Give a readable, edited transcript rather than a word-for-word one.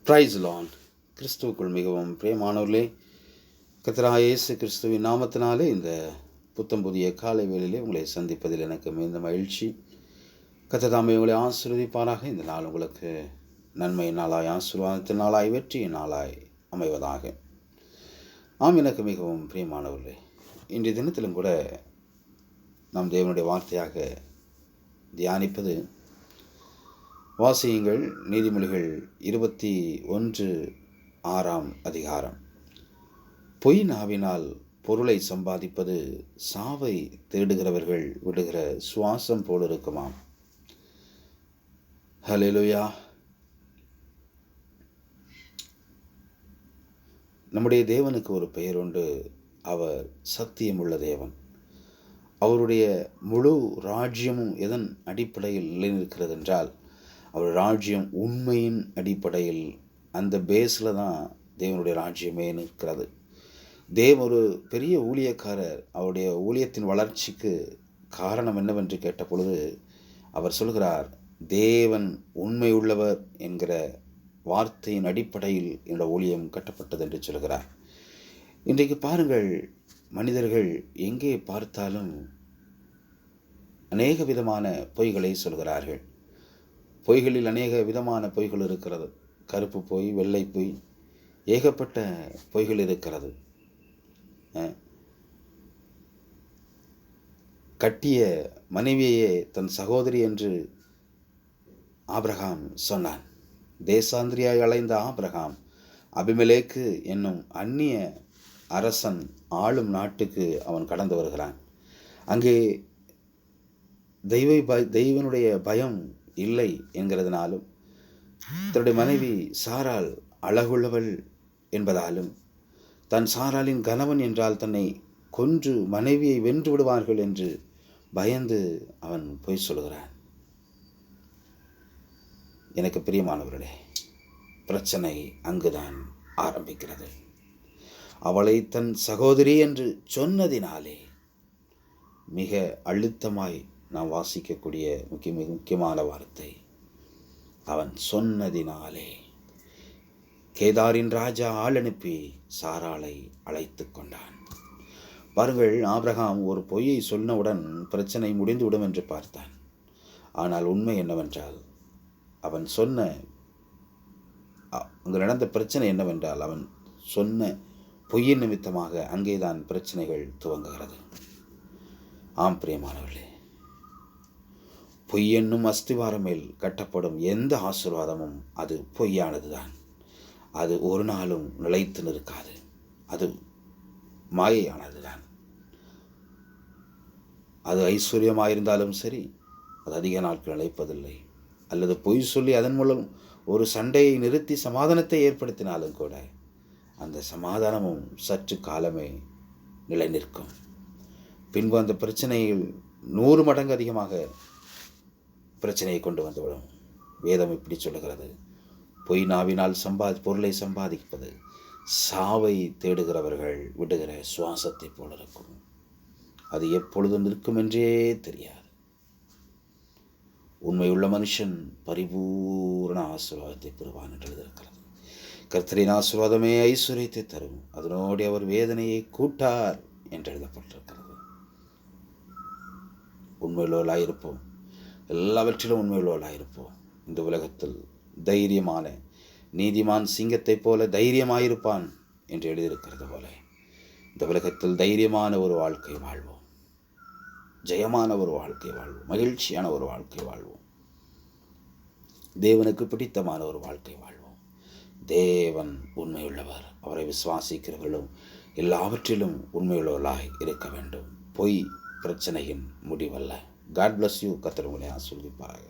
Price Lord. கிறிஸ்துவுக்குள் மிகவும் பிரியமானவர்களே, கர்த்தராகிய இயேசு கிறிஸ்துவின் நாமத்தினாலே இந்த புத்தம் புதிய காலை வேளையிலே உங்களை சந்திப்பதில் எனக்கு மிகுந்த மகிழ்ச்சி. கர்த்தர் தாமே உங்களை ஆசீர்வதிப்பாராக. இந்த நாள் உங்களுக்கு நன்மை நாளாய், ஆசீர்வாதத்தின் நாளாய், வெற்றியின் நாளாய் அமைவதாக. எனக்கு மிகவும் பிரியமானவர்களே, இன்றைய தினத்திலும் கூட நாம் தேவனுடைய வார்த்தையாக தியானிப்பது, வாசியுங்கள் நீதிமொழிகள் 21:6. பொய் நாவினால் பொருளை சம்பாதிப்பது சாவை தேடுகிறவர்கள் விடுகிற சுவாசம் போல் இருக்குமாம். ஹல்லேலூயா. நம்முடைய தேவனுக்கு ஒரு பெயர் உண்டு. அவர் சத்தியமுள்ள தேவன். அவருடைய முழு ராஜ்யமும் எதன் அடிப்படையில் நிலைநிற்கிறது என்றால், அவர் ராஜ்யம் உண்மையின் அடிப்படையில், அந்த பேஸில் தான் தேவனுடைய ராஜ்யமே நிற்கிறது. ஒரு பெரிய ஊழியக்காரர் அவருடைய ஊழியத்தின் வளர்ச்சிக்கு காரணம் என்னவென்று கேட்ட பொழுது அவர் சொல்கிறார், தேவன் உண்மை உள்ளவர் என்கிற வார்த்தையின் அடிப்படையில் இந்த ஊழியம் கட்டப்பட்டது என்று சொல்கிறார். இன்றைக்கு பாருங்கள், மனிதர்கள் எங்கே பார்த்தாலும் அநேக விதமான பொய்களை சொல்கிறார்கள். பொய்களில் அநேக விதமான பொய்கள் இருக்கிறது. கருப்பு பொய், வெள்ளை பொய், ஏகப்பட்ட பொய்கள் இருக்கிறது. கட்டிய மனைவியே தன் சகோதரி என்று ஆபிரகாம் சொன்னான். தேசாந்திரியாய் அலைந்த ஆபிரகாம் அபிமெலேக்கு என்னும் அந்நிய அரசன் ஆளும் நாட்டுக்கு அவன் கடந்து வருகிறான். அங்கே தெய்வனுடைய பயம் இல்லை என்கிறதுனாலும், தன்னுடைய மனைவி சாராள் அழகுள்ளவள் என்பதாலும், தன் சாராளின் கணவன் என்றால் தன்னை கொன்று மனைவியை வென்று விடுவார்கள் என்று பயந்து அவன் பொய் சொல்கிறான். எனக்கு பிரியமானவர்களே, பிரச்சனை அங்குதான் ஆரம்பிக்கிறது. அவளை தன் சகோதரி என்று சொன்னதினாலே, மிக அழுத்தமாய் நாம் வாசிக்கக்கூடிய முக்கியமான வார்த்தை, அவன் சொன்னதினாலே. கேதாரின் ராஜா ஆள் அனுப்பி சாராளை அழைத்து கொண்டான். பாருங்கள், ஆபிரகாம் ஒரு பொய்யை சொன்னவுடன் பிரச்சனை முடிந்துவிடும் என்று பார்த்தான். ஆனால் உண்மை என்னவென்றால், அவன் சொன்ன அங்கு நடந்த பிரச்சனை என்னவென்றால், அவன் சொன்ன பொய்யின் நிமித்தமாக அங்கேதான் பிரச்சனைகள் துவங்குகிறது. பிரியமானவர்களே, பொய் என்னும் அஸ்திவாரம் மேல் கட்டப்படும் எந்த ஆசீர்வாதமும் அது பொய்யானதுதான். அது ஒரு நாளும் நிலைத்து நிற்காது. அது மாயையானதுதான். அது ஐஸ்வர்யமாயிருந்தாலும் சரி, அது அதிக நாட்கள் நிலைப்பதில்லை. அல்லது பொய் சொல்லி அதன் மூலம் ஒரு சண்டையை நிறுத்தி சமாதானத்தை ஏற்படுத்தினாலும் கூட, அந்த சமாதானமும் சற்று காலமே நிலை நிற்கும். பின்பு அந்த பிரச்சனையில் 100 மடங்கு அதிகமாக பிரச்சனையை கொண்டு வந்துவிடும். வேதம் இப்படி சொல்லுகிறது, பொய் நாவினால் பொருளை சம்பாதிப்பது சாவை தேடுகிறவர்கள் விடுகிற சுவாசத்தை போல இருக்கும். அது எப்பொழுதும் நிற்கும் என்றே தெரியாது. உண்மையுள்ள மனுஷன் பரிபூர்ண ஆசீர்வாதத்தை பெறுவான் என்று எழுதியிருக்கிறது. கர்த்தரின் ஆசீர்வாதமே ஐஸ்வர்யத்தை தரும், அதனோடு அவர் வேதனையை கூட்டார் என்று எழுதப்பட்டிருக்கிறது. உண்மையுள்ளவர்களாயிருப்போம். எல்லாவற்றிலும் உண்மையுள்ளவர்களாயிருப்போம். இந்த உலகத்தில் தைரியமான நீதிமான் சிங்கத்தை போல தைரியமாயிருப்பான் என்று எழுதியிருக்கிறது போல, இந்த உலகத்தில் தைரியமான ஒரு வாழ்க்கை வாழ்வோம். ஜெயமான ஒரு வாழ்க்கை வாழ்வோம். மகிழ்ச்சியான ஒரு வாழ்க்கை வாழ்வோம். தேவனுக்கு பிடித்தமான ஒரு வாழ்க்கை வாழ்வோம். தேவன் உண்மையுள்ளவர். அவரை விசுவாசிக்கிறவர்களும் எல்லாவற்றிலும் உண்மையுள்ளவர்களாய் இருக்க வேண்டும். பொய் பிரச்சனையின் முடிவல்ல. God bless you. கர்த்தர் உங்களை ஆசீர்வதிப்பாராக.